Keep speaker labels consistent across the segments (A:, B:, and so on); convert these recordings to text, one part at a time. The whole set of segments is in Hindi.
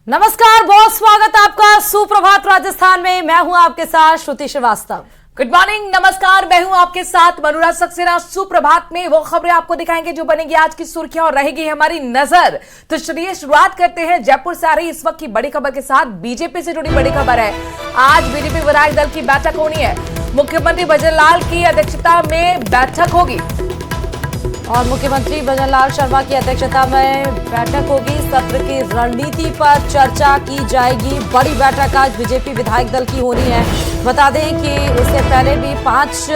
A: नमस्कार, बहुत स्वागत है आपका सुप्रभात राजस्थान में। मैं हूं आपके साथ श्रुति श्रीवास्तव।
B: गुड मॉर्निंग, नमस्कार। मैं हूं आपके साथ मनोराज सक्सेना। सुप्रभात में वो खबरें आपको दिखाएंगे जो बनेगी आज की सुर्खियां और रहेगी हमारी नजर। तो चलिए शुरुआत करते हैं जयपुर से आ रही इस वक्त की बड़ी खबर के साथ। बीजेपी से जुड़ी बड़ी खबर है। आज बीजेपी विधायक दल की बैठक होनी है। मुख्यमंत्री भजनलाल की अध्यक्षता में बैठक होगी
A: और मुख्यमंत्री भजनलाल शर्मा की अध्यक्षता में बैठक होगी। सत्र की रणनीति पर चर्चा की जाएगी। बड़ी बैठक आज बीजेपी विधायक दल की होनी है। बता दें कि इससे पहले भी 5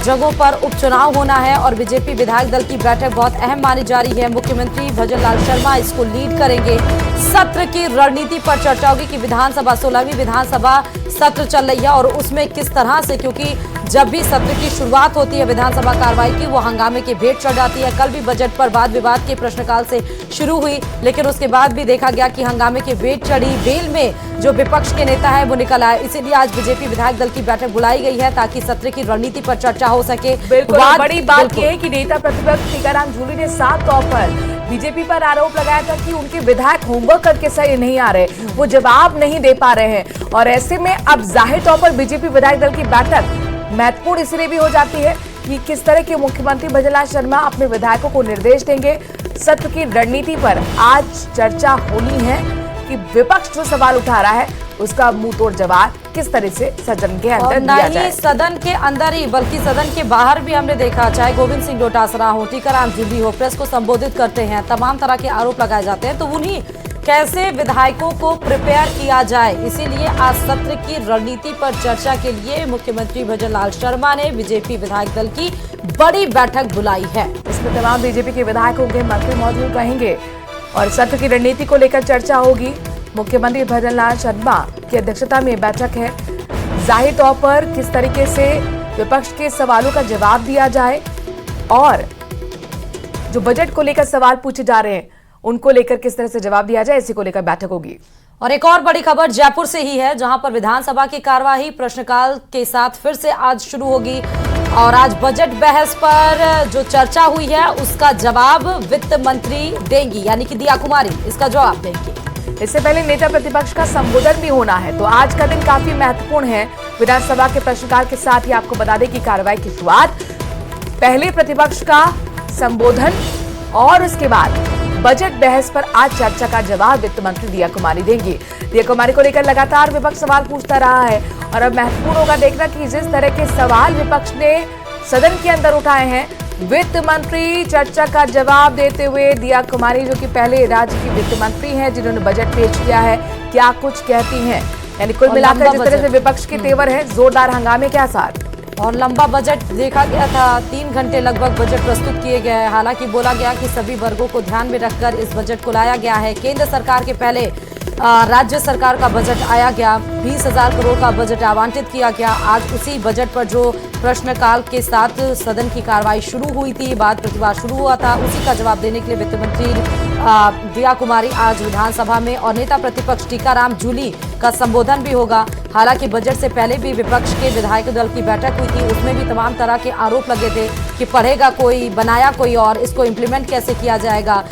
A: जगहों पर उपचुनाव होना है और बीजेपी विधायक दल की बैठक बहुत अहम मानी जा रही है। मुख्यमंत्री भजनलाल शर्मा इसको लीड करेंगे। सत्र की रणनीति पर चर्चा होगी कि विधानसभा 16वीं विधानसभा सत्र चल रही है और उसमें किस तरह से, क्योंकि जब भी सत्र की शुरुआत होती है विधानसभा कार्रवाई की, वो हंगामे की भेंट चढ़ जाती है। कल भी बजट पर वाद विवाद के प्रश्नकाल से शुरू हुई, लेकिन उसके बाद भी देखा गया कि हंगामे की भेंट चढ़ी। बेल में जो विपक्ष के नेता है वो निकल आए। इसीलिए आज बीजेपी विधायक दल की बैठक बुलाई गई है ताकि सत्र की रणनीति पर चर्चा हो सके।
B: बिल्कुल, बड़ी बात यह है कि नेता प्रतिपक्ष टीकाराम जूली ने साफ तौर पर बीजेपी पर आरोप लगाया था कि उनके विधायक होमवर्क करके सही नहीं आ रहे, वो जवाब नहीं दे पा रहे हैं। और ऐसे में अब जाहिर तौर पर बीजेपी विधायक दल की बैठक महत्वपूर्ण इसलिए भी हो जाती है कि किस तरह के मुख्यमंत्री भजनलाल शर्मा अपने विधायकों को निर्देश देंगे। सत्र की रणनीति पर आज चर्चा होनी है कि विपक्ष जो सवाल उठा रहा है उसका मुंह तोड़ जवाब किस तरह से सदन के अंदर दिया जाए।
A: सदन के अंदर ही बल्कि सदन के बाहर भी हमने देखा, चाहे गोविंद सिंह डोटासरा हो, टीकाराम जूली हो, प्रेस को संबोधित करते हैं, तमाम तरह के आरोप लगाए जाते हैं। तो उन्हीं कैसे विधायकों को प्रिपेयर किया जाए, इसीलिए आज सत्र की रणनीति पर चर्चा के लिए मुख्यमंत्री भजनलाल शर्मा ने बीजेपी विधायक दल की बड़ी बैठक बुलाई है।
B: इसमें तमाम बीजेपी के विधायकों के मंत्री मौजूद रहेंगे और सत्र की रणनीति को लेकर चर्चा होगी। मुख्यमंत्री भजनलाल शर्मा की अध्यक्षता में बैठक है। जाहिर तौर पर किस तरीके से विपक्ष के सवालों का जवाब दिया जाए और जो बजट को लेकर सवाल पूछे जा रहे हैं उनको लेकर किस तरह से जवाब दिया जाए, इसी को लेकर बैठक होगी।
A: और एक और बड़ी खबर जयपुर से ही है, जहां पर विधानसभा की कार्यवाही प्रश्नकाल के साथ फिर से आज शुरू होगी और आज बजट बहस पर जो चर्चा हुई है उसका जवाब वित्त मंत्री देंगी, यानी कि दिया कुमारी इसका जवाब देंगी।
B: इससे पहले नेता प्रतिपक्ष का संबोधन भी होना है, तो आज का दिन काफी महत्वपूर्ण है। विधानसभा के प्रश्नकाल के साथ ही आपको बता दें कि कार्रवाई की शुरुआत पहले प्रतिपक्ष का संबोधन और उसके बाद बजट बहस पर आज चर्चा का जवाब वित्त मंत्री दिया कुमारी देंगी। दिया कुमारी को लेकर लगातार विपक्ष सवाल पूछता रहा है और अब महत्वपूर्ण होगा देखना कि जिस तरह के सवाल विपक्ष ने सदन के अंदर उठाए हैं, वित्त मंत्री चर्चा का जवाब देते हुए दिया कुमारी, जो कि पहले राज्य की वित्त मंत्री हैं जिन्होंने बजट पेश किया है, क्या कुछ कहती हैं। यानी कुल मिलाकर जिस तरह से विपक्ष के तेवर है, जोरदार हंगामे के आसार
A: और लंबा बजट देखा गया था। 3 घंटे लगभग बजट प्रस्तुत किए गए। हालांकि बोला गया कि सभी वर्गों को ध्यान में रखकर इस बजट को लाया गया है। केंद्र सरकार के पहले राज्य सरकार का बजट आया गया, 20,000 करोड़ का बजट आवंटित किया गया। आज उसी बजट पर जो प्रश्नकाल के साथ सदन की कार्रवाई शुरू हुई थी, वाद प्रतिवाद शुरू हुआ था, उसी का जवाब देने के लिए वित्त मंत्री दिया कुमारी आज विधानसभा में और नेता प्रतिपक्ष टीकाराम जूली का संबोधन भी होगा। हालांकि बजट से पहले भी विपक्ष के विधायक दल की बैठक हुई थी, उसमें भी तमाम तरह के आरोप लगे थे कि पढ़ेगा कोई, बनाया कोई और, इसको इम्प्लीमेंट कैसे किया जाएगा।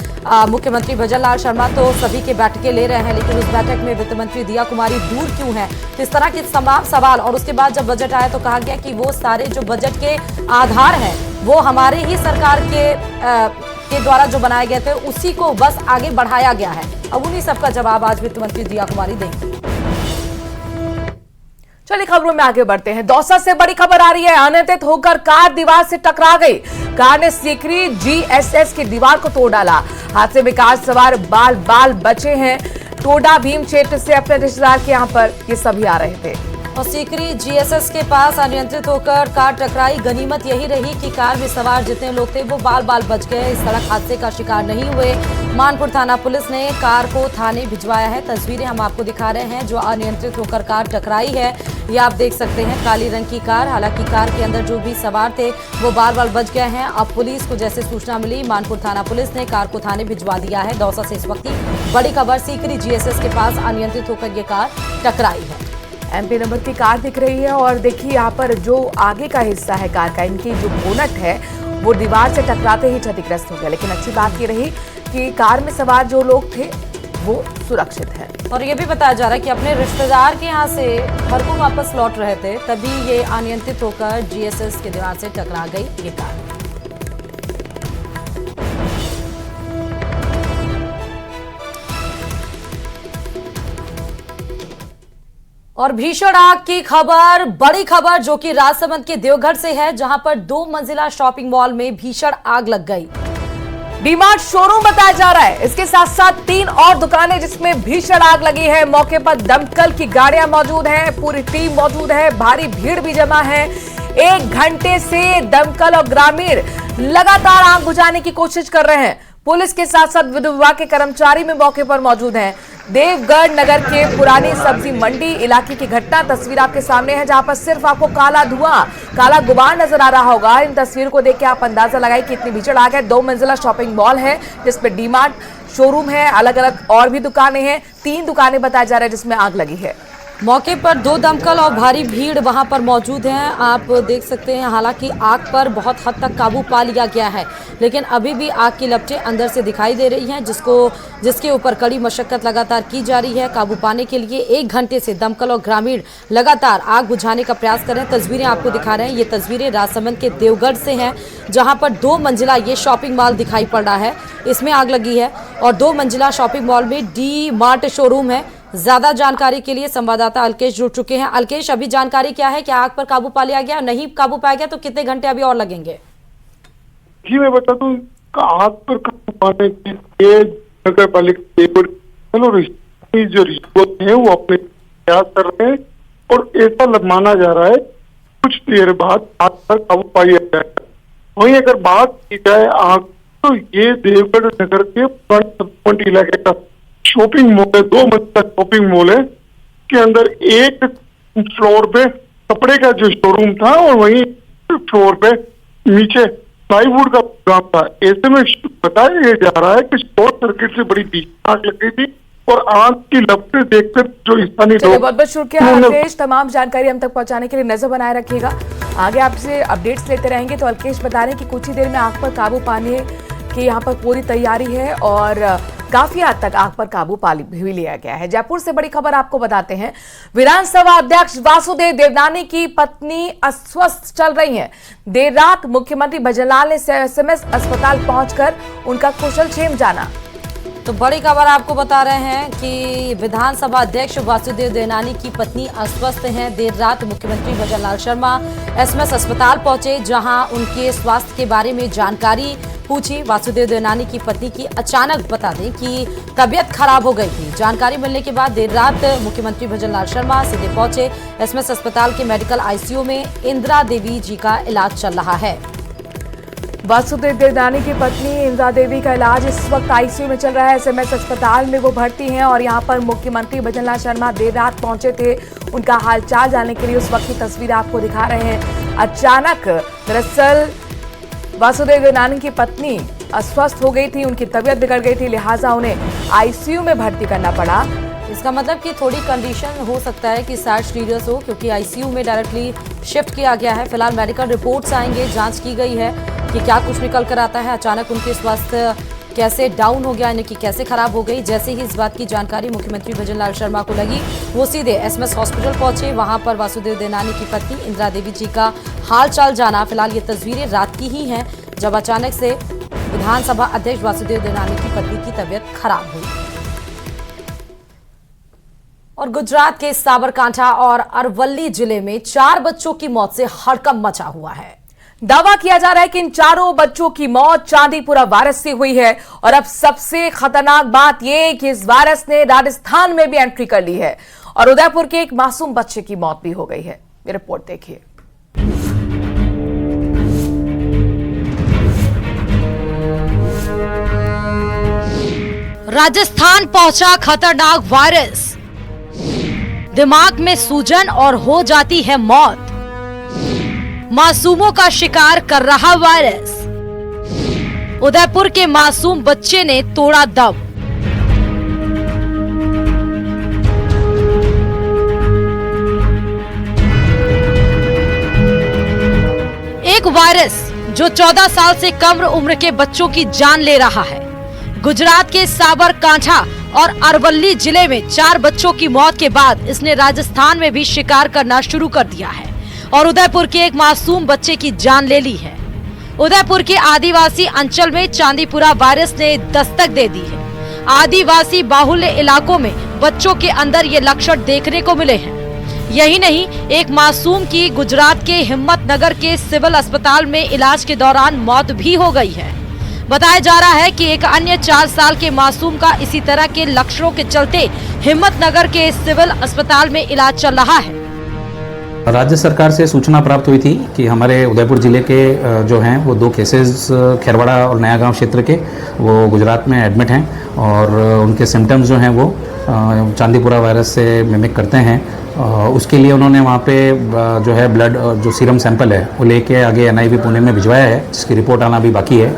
A: मुख्यमंत्री भजनलाल शर्मा तो सभी के बैठकें ले रहे हैं, लेकिन उस बैठक में वित्त मंत्री दिया कुमारी दूर क्यों हैं, तो इस तरह के तमाम सवाल। और उसके बाद जब बजट आया तो कहा गया कि वो सारे जो बजट के आधार हैं वो हमारे ही सरकार के द्वारा जो बनाए गए थे उसी को बस आगे बढ़ाया गया है। अब उन्हीं सबका जवाब आज वित्त मंत्री दिया कुमारी देंगे।
B: चलिए खबरों में आगे बढ़ते हैं। दौसा से बड़ी खबर आ रही है। अनियंत्रित होकर कार दीवार से टकरा गई। कार ने सीकरी जीएसएस की दीवार को तोड़ डाला। हादसे में कार सवार बाल बचे हैं। टोडा भीम क्षेत्र से अपने रिश्तेदार के यहाँ पर ये सभी आ रहे थे
A: और सीकरी जीएसएस के पास अनियंत्रित होकर कार टकराई। गनीमत यही रही कि कार में सवार जितने लोग थे वो बाल बच गए, इस सड़क हादसे का शिकार नहीं हुए। मानपुर थाना पुलिस ने कार को थाने भिजवाया है। तस्वीरें हम आपको दिखा रहे हैं जो अनियंत्रित होकर कार टकराई है, ये आप देख सकते हैं, काली रंग की कार। हालांकि कार के अंदर जो भी सवार थे वो बाल बच गए हैं। अब पुलिस को जैसे सूचना मिली, मानपुर थाना पुलिस ने कार को थाने भिजवा दिया है। दौसा से इस वक्त की बड़ी खबर, सीकरी जीएसएस के पास अनियंत्रित होकर ये कार टकराई है।
B: एमपी नंबर की कार दिख रही है और देखिए यहाँ पर जो आगे का हिस्सा है कार का, इनकी जो बोनट है वो दीवार से टकराते ही क्षतिग्रस्त हो गया। लेकिन अच्छी बात ये रही कि कार में सवार जो लोग थे वो सुरक्षित है।
A: और ये भी बताया जा रहा है कि अपने रिश्तेदार के यहाँ से घर को वापस लौट रहे थे, तभी ये अनियंत्रित होकर जीएसएस के दीवार से टकरा गई ये कार। और भीषण आग की खबर, बड़ी खबर जो कि राजसमंद के देवघर से है, जहां पर 2 मंजिला शॉपिंग मॉल में भीषण आग लग गई।
B: डीमार्ट शोरूम बताया जा रहा है, इसके साथ साथ 3 और दुकानें जिसमें भीषण आग लगी है। मौके पर दमकल की गाड़ियां मौजूद हैं, पूरी टीम मौजूद है, भारी भीड़ भी जमा है। 1 घंटे से दमकल और ग्रामीण लगातार आग बुझाने की कोशिश कर रहे हैं। पुलिस के साथ साथ विद्युत विभाग के कर्मचारी भी मौके पर मौजूद हैं। देवगढ़ नगर के पुरानी सब्जी मंडी इलाके की घटना तस्वीर आपके सामने है, जहां पर सिर्फ आपको काला धुआं, काला गुबार नजर आ रहा होगा। इन तस्वीर को देख के आप अंदाजा लगाए कि इतनी भीषण आग है। 2 मंजिला शॉपिंग मॉल है जिसमें डीमार्ट शोरूम है, अलग अलग और भी दुकानें हैं। 3 दुकानें बताया जा रहा है जिसमें आग लगी है।
A: मौके पर 2 दमकल और भारी भीड़ वहां पर मौजूद हैं। आप देख सकते हैं, हालांकि आग पर बहुत हद तक काबू पा लिया गया है, लेकिन अभी भी आग की लपटें अंदर से दिखाई दे रही हैं, जिसके ऊपर कड़ी मशक्कत लगातार की जा रही है। काबू पाने के लिए 1 घंटे से दमकल और ग्रामीण लगातार आग बुझाने का प्रयास कर रहे हैं। तस्वीरें आपको दिखा रहे हैं, ये तस्वीरें राजसमंद के देवगढ़ से हैं, जहां पर 2 मंजिला ये शॉपिंग मॉल दिखाई पड़ रहा है, इसमें आग लगी है। और 2 मंजिला शॉपिंग मॉल में डी मार्ट शोरूम है। ज्यादा जानकारी के लिए संवाददाता अलकेश जुड़ चुके हैं। अलकेश, अभी जानकारी क्या है, क्या आग पर काबू पा लिया गया? नहीं काबू पाया गया तो कितने घंटे अभी और लगेंगे?
C: जी मैं बता दूं, आग पर काबू पाने के लिए नगर पालिका जो रिश्वत है वो अपने प्रयास कर रहे हैं, और ऐसा माना जा रहा है कुछ देर बाद आग पर काबू पाया जाएगा। वहीं अगर बात की जाए आग, तो ये देवगढ़ नगर के फ्रंट इलाके का शॉपिंग मॉल है, 2 मंजिला शॉपिंग मॉल है। के अंदर एक फ्लोर पे कपड़े का जो शोरूम था और वहीं फ्लोर पे नीचे प्लाईवुड का प्रोग्राम था। ऐसे में बताया जा रहा है कि शॉर्ट सर्किट से बड़ी भीषण आग लग गई थी, और आग की लपटें देखकर जो स्थानीय लोग।
B: बहुत बहुत शुक्रिया अलकेश, तमाम जानकारी हम तक पहुंचाने के लिए नजर बनाए रखिएगा। आगे आपसे अपडेट्स लेते रहेंगे। तो अलकेश बता रहे हैं कि कुछ ही देर में आग पर काबू पाने की यहाँ पर पूरी तैयारी है और काफी हद तक आग पर काबू पा भी लिया गया है। जयपुर से बड़ी खबर आपको बताते हैं। विधानसभा अध्यक्ष वासुदेव देवनानी की पत्नी अस्वस्थ चल रही हैं। देर रात मुख्यमंत्री भजनलाल ने एसएमएस अस्पताल पहुंचकर उनका कुशलक्षेम जाना।
A: तो बड़ी खबर आपको बता रहे हैं कि विधानसभा अध्यक्ष वासुदेव देवनानी की पत्नी अस्वस्थ हैं। देर रात मुख्यमंत्री भजनलाल शर्मा एसएमएस अस्पताल पहुंचे, जहां उनके स्वास्थ्य के बारे में जानकारी पूछी। वासुदेव देवनानी की पत्नी की अचानक बता दें कि तबीयत खराब हो गई थी। जानकारी मिलने के बाद देर रात मुख्यमंत्री भजनलाल शर्मा सीधे पहुंचे एसएमएस अस्पताल के मेडिकल आईसीयू में। इंदिरा देवी जी का इलाज चल रहा है।
B: वासुदेव देवनानी की पत्नी इंदिरा देवी का इलाज इस वक्त आईसीयू में चल रहा है। एसएमएस अस्पताल में वो भर्ती हैं और यहाँ पर मुख्यमंत्री भजनलाल शर्मा देर रात पहुंचे थे उनका हालचाल जानने के लिए। उस वक्त की तस्वीर आपको दिखा रहे हैं। अचानक दरअसल वासुदेव देवनानी की पत्नी अस्वस्थ हो गई थी, उनकी तबीयत बिगड़ गई थी, लिहाजा उन्हें आईसीयू में भर्ती करना पड़ा।
A: इसका मतलब कि थोड़ी कंडीशन हो सकता है कि शायद सीरियस हो, क्योंकि आईसीयू में डायरेक्टली शिफ्ट किया गया है। फिलहाल मेडिकल रिपोर्ट्स आएंगे, जांच की गई है कि क्या कुछ निकल कर आता है। अचानक उनके स्वास्थ्य कैसे डाउन हो गया, यानी कि कैसे खराब हो गई। जैसे ही इस बात की जानकारी मुख्यमंत्री भजनलाल शर्मा को लगी, वो सीधे एसएमएस हॉस्पिटल पहुंचे। वहां पर वासुदेव देवनानी की पत्नी इंदिरा देवी जी का हालचाल जाना। फिलहाल ये तस्वीरें रात की ही हैं, जब अचानक से विधानसभा अध्यक्ष वासुदेव देवनानी की पत्नी की तबीयत खराब हुई। और गुजरात के साबरकांठा और अरवल्ली जिले में 4 बच्चों की मौत से हड़कंप मचा हुआ है।
B: दावा किया जा रहा है कि इन 4 बच्चों की मौत चांदीपुरा वायरस से हुई है। और अब सबसे खतरनाक बात यह कि इस वायरस ने राजस्थान में भी एंट्री कर ली है और उदयपुर के एक मासूम बच्चे की मौत भी हो गई है। ये रिपोर्ट देखिए।
A: राजस्थान पहुंचा खतरनाक वायरस, दिमाग में सूजन और हो जाती है मौत। मासूमों का शिकार कर रहा वायरस। उदयपुर के मासूम बच्चे ने तोड़ा दम। एक वायरस जो 14 साल से कम उम्र के बच्चों की जान ले रहा है। गुजरात के साबरकांठा और अरवली जिले में 4 बच्चों की मौत के बाद इसने राजस्थान में भी शिकार करना शुरू कर दिया है और उदयपुर के एक मासूम बच्चे की जान ले ली है। उदयपुर के आदिवासी अंचल में चांदीपुरा वायरस ने दस्तक दे दी है। आदिवासी बाहुल्य इलाकों में बच्चों के अंदर ये लक्षण देखने को मिले हैं। यही नहीं, एक मासूम की गुजरात के हिम्मतनगर के सिविल अस्पताल में इलाज के दौरान मौत भी हो गई है। बताया जा रहा है कि एक अन्य 4 साल के मासूम का इसी तरह के लक्षणों के चलते हिम्मतनगर के सिविल अस्पताल में इलाज चल रहा है।
D: राज्य सरकार से सूचना प्राप्त हुई थी कि हमारे उदयपुर जिले के जो हैं वो 2 केसेस खेरवाड़ा और नया गांव क्षेत्र के वो गुजरात में एडमिट हैं और उनके सिम्टम्स जो हैं वो चांदीपुरा वायरस से मिमिक करते हैं। उसके लिए उन्होंने वहाँ पे जो है ब्लड जो सीरम सैंपल है वो लेके आगे NIV पुणे में भिजवाया है, जिसकी रिपोर्ट आना भी बाकी है।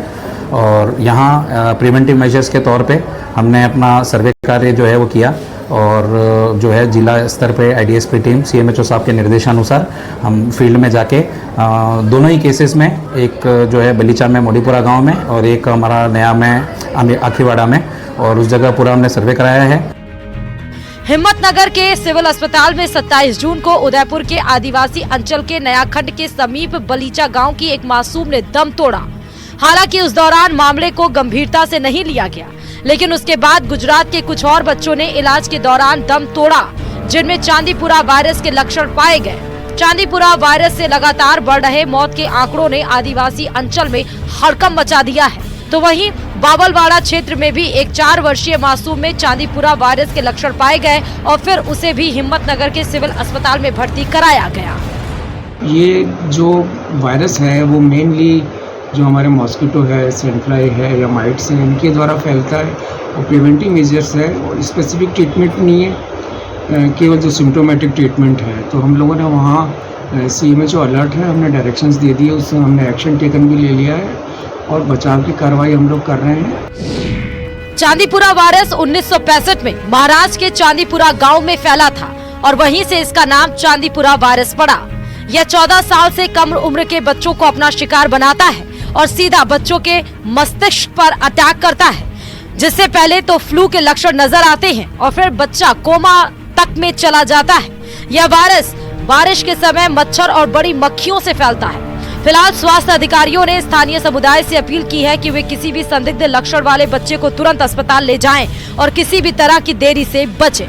D: और यहाँ प्रिवेंटिव मेजर्स के तौर पे हमने अपना सर्वे कार्य जो है वो किया और जो है जिला स्तर पे IDSP टीम CMHO साहब के निर्देशानुसार हम फील्ड में जाके दोनों ही केसेस में, एक जो है बलीचा में मोडीपुरा गांव में और एक हमारा नया में आखीवाड़ा में, और उस जगह पूरा हमने सर्वे कराया है।
A: हिम्मतनगर के सिविल अस्पताल में 27 जून को उदयपुर के आदिवासी अंचल के नया खंड के समीप बलीचा गांव की एक मासूम ने दम तोड़ा। हालांकि उस दौरान मामले को गंभीरता से नहीं लिया गया, लेकिन उसके बाद गुजरात के कुछ और बच्चों ने इलाज के दौरान दम तोड़ा, जिनमें चांदीपुरा वायरस के लक्षण पाए गए। चांदीपुरा वायरस से लगातार बढ़ रहे मौत के आंकड़ों ने आदिवासी अंचल में हड़कंप मचा दिया है। तो वहीं बावलवाड़ा क्षेत्र में भी एक 4 वर्षीय मासूम में चांदीपुरा वायरस के लक्षण पाए गए और फिर उसे भी हिम्मतनगर के सिविल अस्पताल में भर्ती कराया गया।
E: ये जो वायरस है वो मेनली जो हमारे मॉस्किटो है, सैंड फ्लाई है या माइट्स हैं, इनके द्वारा फैलता है और प्रिवेंटिव मेजर्स है और स्पेसिफिक ट्रीटमेंट नहीं है, केवल जो सिम्टोमेटिक ट्रीटमेंट है। तो हम लोगों ने वहाँ CMHO अलर्ट है, हमने डायरेक्शंस दे दिए, उससे हमने एक्शन टेकन भी ले लिया है और बचाव की कार्रवाई हम लोग कर रहे हैं।
A: चांदीपुरा वायरस 1965 में महाराष्ट्र के चांदीपुरा गांव में फैला था और वहीं से इसका नाम चांदीपुरा वायरस पड़ा। यह 14 साल से कम उम्र के बच्चों को अपना शिकार बनाता है और सीधा बच्चों के मस्तिष्क पर अटैक करता है, जिससे पहले तो फ्लू के लक्षण नजर आते हैं और फिर बच्चा कोमा तक में चला जाता है। यह वायरस बारिश के समय मच्छर और बड़ी मक्खियों से फैलता है। फिलहाल स्वास्थ्य अधिकारियों ने स्थानीय समुदाय से अपील की है कि वे किसी भी संदिग्ध लक्षण वाले बच्चे को तुरंत अस्पताल ले जाएं और किसी भी तरह की देरी से बचें।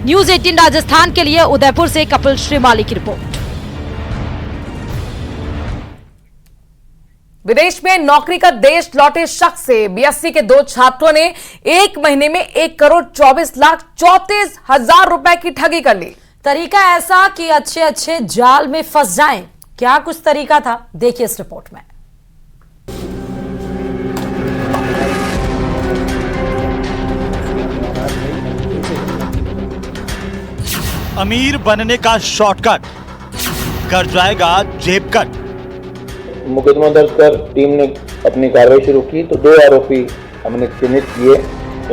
A: न्यूज़ 18 राजस्थान के लिए उदयपुर से कपिल श्रीमाली की रिपोर्ट।
B: विदेश में नौकरी का देश लौटे शख्स से BSc के 2 छात्रों ने 1 महीने में 1,24,34,000 रुपए की ठगी कर ली।
A: तरीका ऐसा कि अच्छे जाल में फंस जाएं। क्या कुछ तरीका था, देखिए इस रिपोर्ट में।
F: अमीर बनने का शॉर्टकट कर जाएगा जेब कट।
G: मुकदमा दर्ज कर टीम ने अपनी कार्रवाई शुरू की तो 2 आरोपी हमने चिन्हित किए,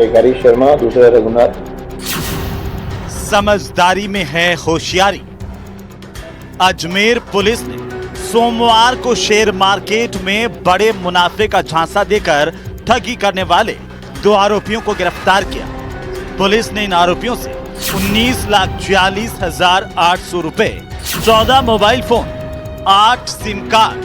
G: एक हरीश शर्मा, दूसरा रघुनाथ।
F: समझदारी में है होशियारी। अजमेर पुलिस ने सोमवार को शेयर मार्केट में बड़े मुनाफे का झांसा देकर ठगी करने वाले 2 आरोपियों को गिरफ्तार किया। पुलिस ने इन आरोपियों से 19,42,800 रुपए, 14 mobile phone, 8 SIM card,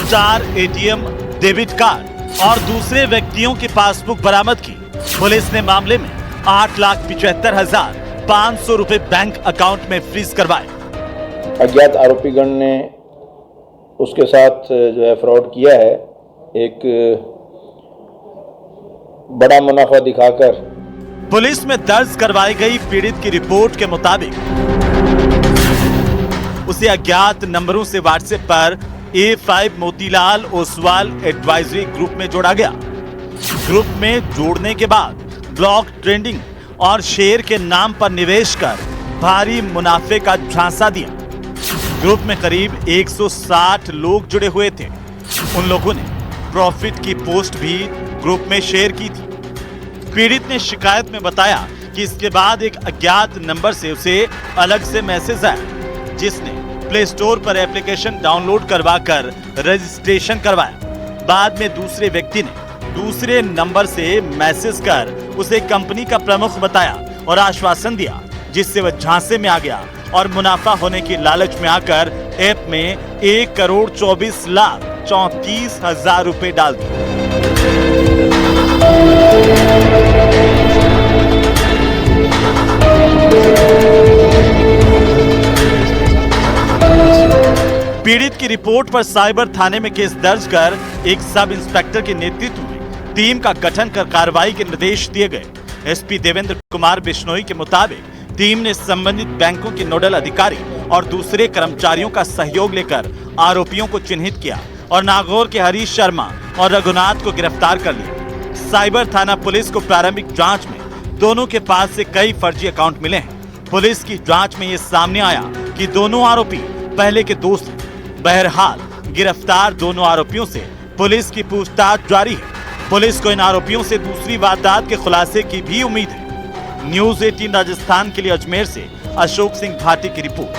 F: 4 ATM debit card और दूसरे व्यक्तियों की पासबुक बरामद की। पुलिस ने मामले में 8,75,500 रुपए बैंक अकाउंट में फ्रीज करवाए।
G: अज्ञात आरोपीगण ने उसके साथ जो है फ्रॉड किया है। एक बड़ा मुनाफा दिखाकर
F: पुलिस में दर्ज करवाई गई पीड़ित की रिपोर्ट के मुताबिक उसे अज्ञात नंबरों से व्हाट्सएप पर A5 Motilal Oswal advisory group में जोड़ा गया। ग्रुप में जोड़ने के बाद ब्लॉक ट्रेडिंग और शेयर के नाम पर निवेश कर भारी मुनाफे का झांसा दिया। ग्रुप में करीब 160 लोग जुड़े हुए थे। उन लोगों ने प्रॉफिट की पोस्ट भी ग्रुप में शेयर की थी। पीड़ित ने शिकायत में बताया कि इसके बाद एक अज्ञात नंबर से उसे अलग से मैसेज आया, जिसने प्ले स्टोर पर एप्लीकेशन डाउनलोड करवाकर रजिस्ट्रेशन करवाया। बाद में दूसरे व्यक्ति ने दूसरे नंबर से मैसेज कर उसे कंपनी का प्रमुख बताया और आश्वासन दिया, जिससे वह झांसे में आ गया और मुनाफा होने की लालच में आकर ऐप में 1,24,34,000 रुपए डाल दिए। पीड़ित की रिपोर्ट पर साइबर थाने में केस दर्ज कर एक सब इंस्पेक्टर के नेतृत्व में टीम का गठन कर कार्रवाई के निर्देश दिए गए। एसपी देवेंद्र कुमार बिश्नोई के मुताबिक टीम ने संबंधित बैंकों के नोडल अधिकारी और दूसरे कर्मचारियों का सहयोग लेकर आरोपियों को चिन्हित किया और नागौर के हरीश शर्मा और रघुनाथ को गिरफ्तार कर लिया। साइबर थाना पुलिस को प्रारंभिक जांच में दोनों के पास से कई फर्जी अकाउंट मिले हैं। पुलिस की जांच में ये सामने आया कि दोनों आरोपी पहले के दोस्त हैं। बहरहाल गिरफ्तार दोनों आरोपियों से पुलिस की पूछताछ जारी है। पुलिस को इन आरोपियों से दूसरी वारदात के खुलासे की भी उम्मीद है। न्यूज़ 18 राजस्थान के लिए अजमेर से अशोक सिंह भाटी की रिपोर्ट।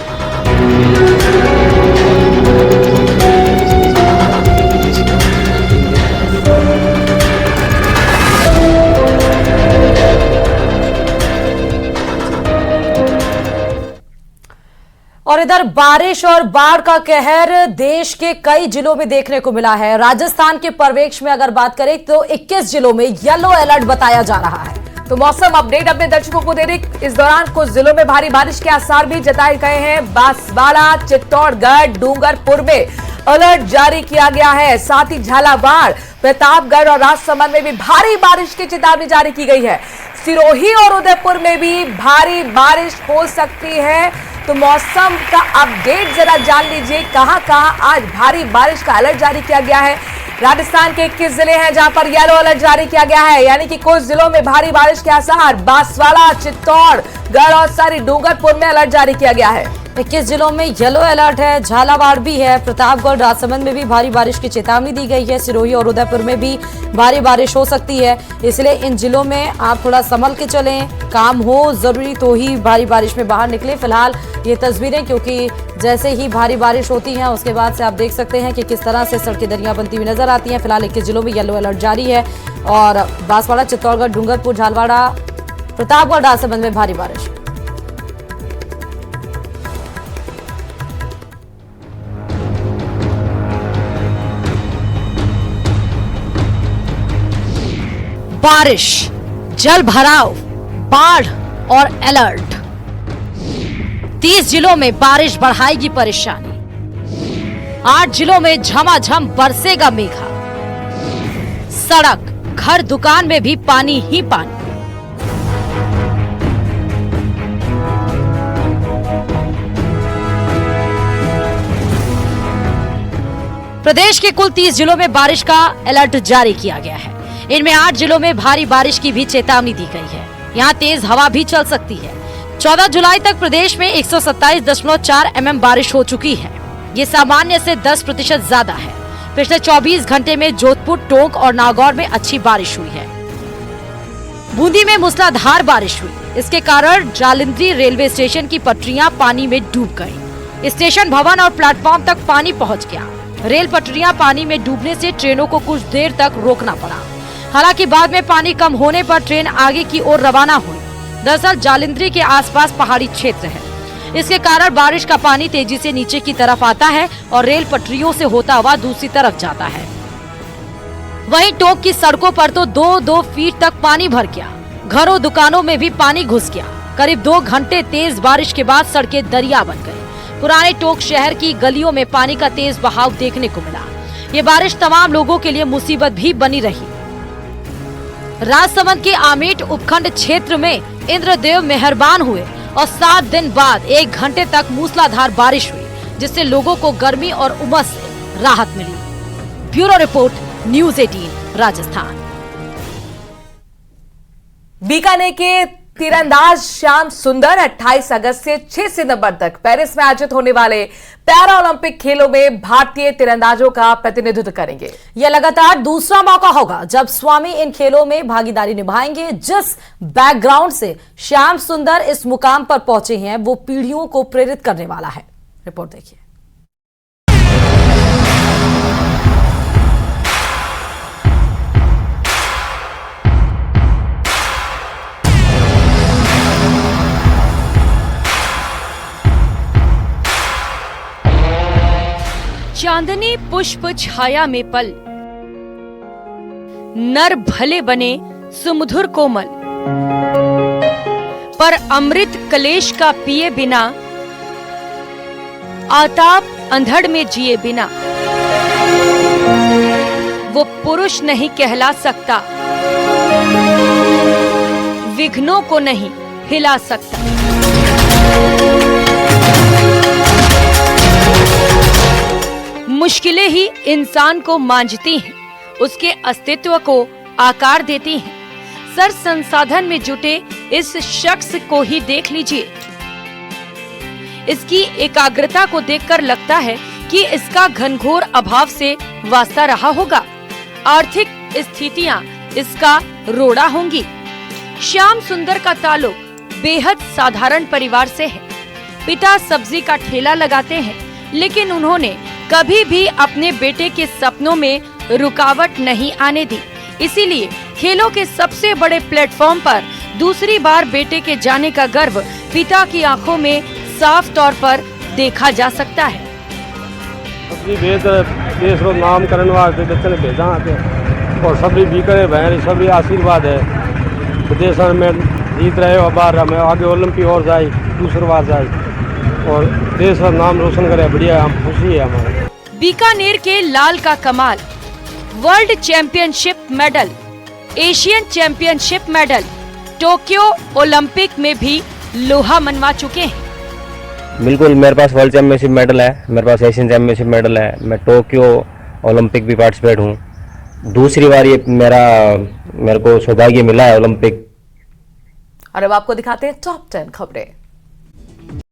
A: और इधर बारिश और बाढ़ का कहर देश के कई जिलों में देखने को मिला है। राजस्थान के पर्यवेक्षण में अगर बात करें तो 21 जिलों में येलो अलर्ट बताया जा रहा है।
B: तो मौसम अपडेट अपने दर्शकों को दे रही। इस दौरान कुछ जिलों में भारी बारिश के आसार भी जताए गए हैं। बांसवाड़ा, चित्तौड़गढ़, डूंगरपुर में अलर्ट जारी किया गया है। साथ ही झालावाड़, प्रतापगढ़ और राजसमंद में भी भारी बारिश की चेतावनी जारी की गई है। सिरोही और उदयपुर में भी भारी बारिश हो सकती है। तो मौसम का अपडेट जरा जान लीजिए, कहां कहां आज भारी बारिश का अलर्ट जारी किया गया है। राजस्थान के 21 जिले हैं जहां पर येलो अलर्ट जारी किया गया है, यानी कि कुछ जिलों में भारी बारिश के आसार। बांसवाड़ा, चित्तौड़गढ़ और सारी डूंगरपुर में अलर्ट जारी किया गया है।
A: 21 जिलों में येलो अलर्ट है। झालावाड़ भी है, प्रतापगढ़, राजसमंद में भी भारी बारिश की चेतावनी दी गई है। सिरोही और उदयपुर में भी भारी बारिश हो सकती है, इसलिए इन जिलों में आप थोड़ा संभल के चलें। काम हो जरूरी तो ही भारी बारिश में बाहर निकले। फिलहाल ये तस्वीरें, क्योंकि जैसे ही भारी बारिश होती है उसके बाद से आप देख सकते हैं कि किस तरह से सड़कें दरिया बनती हुई नजर आती हैं। फिलहाल 21 जिलों में येलो अलर्ट जारी है और बांसवाड़ा, चित्तौड़गढ़, डूंगरपुर, झालावाड़, प्रतापगढ़, राजसमंद में भारी बारिश। बारिश, जल भराव, बाढ़ और अलर्ट। 30 जिलों में बारिश बढ़ाएगी परेशानी। 8 जिलों में झमाझम बरसेगा मेघा। सड़क, घर, दुकान में भी पानी ही पानी। प्रदेश के कुल 30 जिलों में बारिश का अलर्ट जारी किया गया है। इनमें 8 जिलों में भारी बारिश की भी चेतावनी दी गई है। यहाँ तेज हवा भी चल सकती है। 14 जुलाई तक प्रदेश में 127.4 mm बारिश हो चुकी है। ये सामान्य से 10% ज्यादा है। पिछले 24 घंटे में जोधपुर, टोंक और नागौर में अच्छी बारिश हुई है। बूंदी में मूसलाधार बारिश हुई। इसके कारण जालिंद्री रेलवे स्टेशन की पटरियां पानी में डूब गयी। स्टेशन भवन और प्लेटफॉर्म तक पानी पहुँच गया। रेल पटरियां पानी में डूबने से ट्रेनों को कुछ देर तक रोकना पड़ा। हालांकि बाद में पानी कम होने पर ट्रेन आगे की ओर रवाना हुई। दरअसल जालिंद्री के आसपास पहाड़ी क्षेत्र है। इसके कारण बारिश का पानी तेजी से नीचे की तरफ आता है और रेल पटरियों से होता हुआ दूसरी तरफ जाता है। वहीं टोंक की सड़कों पर तो 2-2 फीट तक पानी भर गया। घरों, दुकानों में भी पानी घुस गया। करीब 2 घंटे तेज बारिश के बाद सड़कें दरिया बन गई। पुराने टोंक शहर की गलियों में पानी का तेज बहाव देखने को मिला। ये बारिश तमाम लोगों के लिए मुसीबत भी बनी रही। राजसमंद के आमेट उपखंड क्षेत्र में इंद्रदेव मेहरबान हुए और 7 दिन बाद 1 घंटे तक मूसलाधार बारिश हुई, जिससे लोगों को गर्मी और उमस से राहत मिली। Bureau report, news 18 Rajasthan.
B: Bikaner के तीरंदाज श्याम सुंदर 28 अगस्त से 6 सितंबर तक पेरिस में आयोजित होने वाले पैरा ओलंपिक खेलों में भारतीय तीरंदाजों का प्रतिनिधित्व करेंगे।
A: यह लगातार दूसरा मौका होगा जब स्वामी इन खेलों में भागीदारी निभाएंगे। जिस बैकग्राउंड से श्याम सुंदर इस मुकाम पर पहुंचे हैं वो पीढ़ियों को प्रेरित करने वाला है। रिपोर्ट देखिए।
H: चांदनी पुष्प छाया में पल, नर भले बने सुमधुर कोमल, पर अमृत कलेश का पिए बिना, आताप अंधड़ में जिए बिना, वो पुरुष नहीं कहला सकता, विघ्नों को नहीं हिला सकता। मुश्किलें ही इंसान को मांझती हैं, उसके अस्तित्व को आकार देती हैं। सर संसाधन में जुटे इस शख्स को ही देख लीजिए। इसकी एकाग्रता को देखकर लगता है कि इसका घनघोर अभाव से वास्ता रहा होगा। आर्थिक स्थितियां इसका रोड़ा होंगी। श्याम सुंदर का ताल्लुक बेहद साधारण परिवार से है। पिता सब्जी का ठेला लगाते हैं, लेकिन उन्होंने कभी भी अपने बेटे के सपनों में रुकावट नहीं आने दी। इसीलिए खेलों के सबसे बड़े प्लेटफॉर्म पर दूसरी बार बेटे के जाने का गर्व पिता की आंखों में साफ तौर पर देखा जा सकता है।
I: देश रो नाम करने वास्ते बच्चे ने भेजा और सभी भी करे भाई, सभी आशीर्वाद है। विदेश में जीत रहे हो, बाहर में आगे ओलंपिक और जाए, दूसरी बार जाए और देश का नाम रोशन करे। बढ़िया, हम खुशी है हमारे।
H: बीकानेर के लाल का कमाल world championship medal, Asian championship medal, Tokyo Olympic में भी लोहा मनवा चुके हैं।
J: बिल्कुल, मेरे पास वर्ल्ड चैंपियनशिप मेडल है, मेरे पास एशियन चैंपियनशिप मेडल है, मैं टोक्यो ओलंपिक भी पार्टिसिपेट हूँ। दूसरी बार ये मेरे को सौभाग्य मिला है ओलंपिक।
B: और अब आपको दिखाते हैं टॉप 10 खबरें।